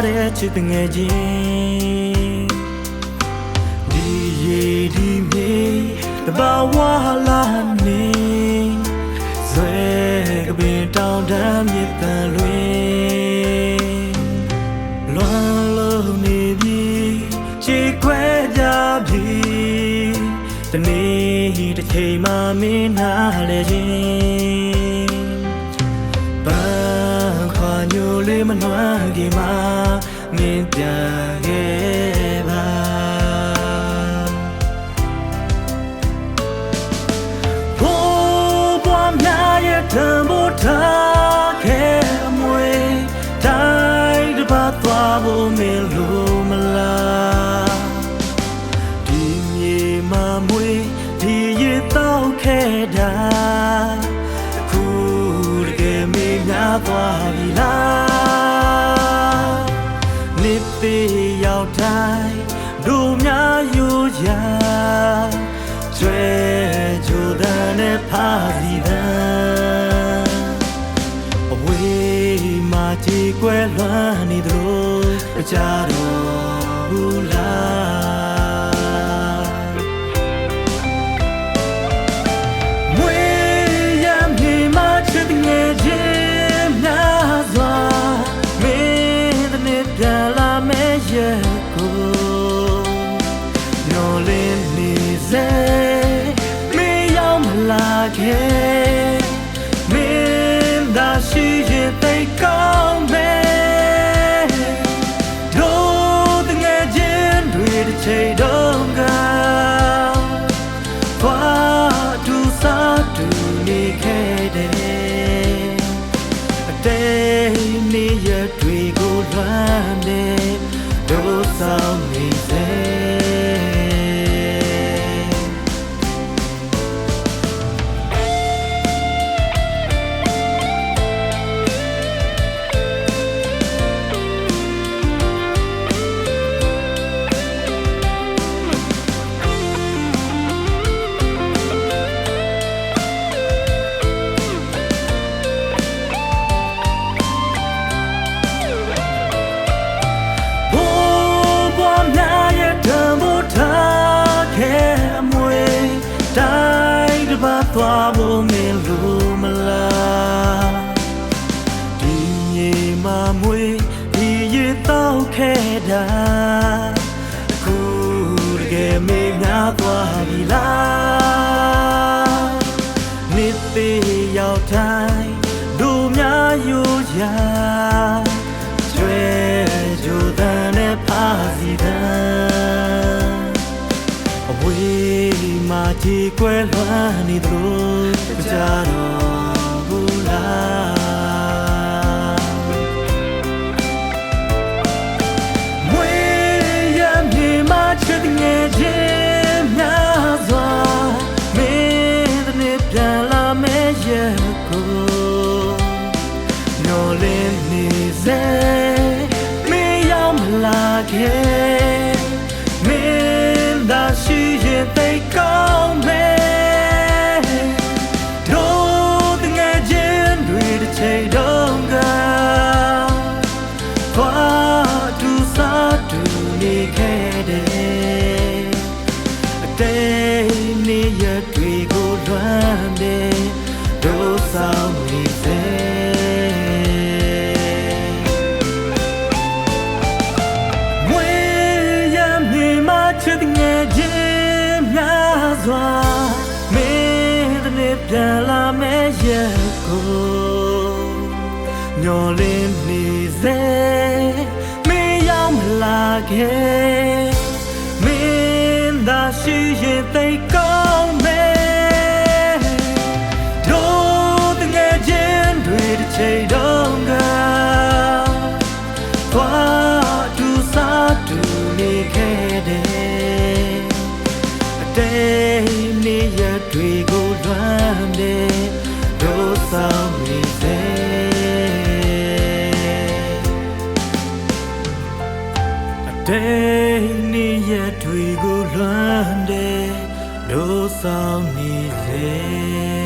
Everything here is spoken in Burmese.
တဲ့ချစ်တငယ်ချင်းဒီရေဒီမြေတဘာဝလာနေဇွဲကပင်တောင်တန်းမြစ်တန်လွင်လွမ်းလို့နေပြီချေခွဲကြပြီတနေ့တစ်ချိန်မှမင်းနာလေချင်းပန်းခွာညိုလေးမနှွမ်းခင်မှာမင်းပြန်ခဲ့ပါဘိုးဘွားများရဲ့တံပိုးထားခဲ့အမွေတိုင်းတစ်ပတ်သွားဖို့မင်းလို့မလားဒီမြေမှာမွေဒီရေတော့ခဲ့တာအခုတကယ်မေးများသွားပြီလားနှစ်သေးရောက်တိုင်းတို့များယူရာကျွဲကြိုတဲ့နဲ့ဖားစီတဲ့အဝေးမှာကြည်ကွယ်လွမ်းနေသလိုကြတော့ဘူးလားမွေရမြေမှာချစ်ငယ်ချင်းများစွာမင်းတဲ့နေ့ပြန်လာမယ့်ရက်ကိုမျောလင်းနေစေမင်းရောက်မလာခဲ့မင်းသာရှိရင်သိကောင်းမယ်တို့တငယ်ချင်းတွေတစ်ချိန်တော့ကဘာတူစားတူနေခဲ့တဲ့အတေးနေရတွေကိုလွမ်းနေတို့ဆောင်နေစေသွားဖို့မင်းလို့မလားဒီမြေမှာမွေဒီရေတော့ခဲ့တာအခုတကယ်မေးများသွားပြီလားနှစ်သေးရောက်တိုင်းတို့များယူရာကျွဲကြိုတဲ့နဲ့ဖားစီတဲ့အဝေးမှာကြည်ကွယ်လွမ်းနေသလိုကြတော့ဘူးလားမွေရမြေမှာချစ်ငယ်ချင်းများစွာမင်းတဲ့နေ့ပြန်လာမယ့်ရက်ကိုမျောလင်းနေစေမင်းရောက်မလာခဲ့မင်းသာရှိရင်သိကောင်းမယ်တို့တငယ်ချင်းတွေတစ်ချိန်တော့ကဘာတူစားတူနေခဲ့တဲ့အတေးနေရတွေကိုလွမ်းနေတို့ဆောင်နေစေမွေရမြေမှာချစ်ငယ်ချင်းများစွာမင်းတဲ့နေ့ပြန်လာမယ့်ရက်ကိုမျောလင်းနေစေမင်းရောက်မလာခဲ့မင်းသာရှိရင်သိကောင်းမယ်တို့တငယ်ချင်းတွေတစ်ချိန်တော့ကသွားတူစားတူနေခဲ့တဲ့အတေးနေရတွေကိုလွမ်းနေတို့ဆောင်နေစေအတေးနေရတွေကိုလွမ်းနေတို့ဆောင်နေစေ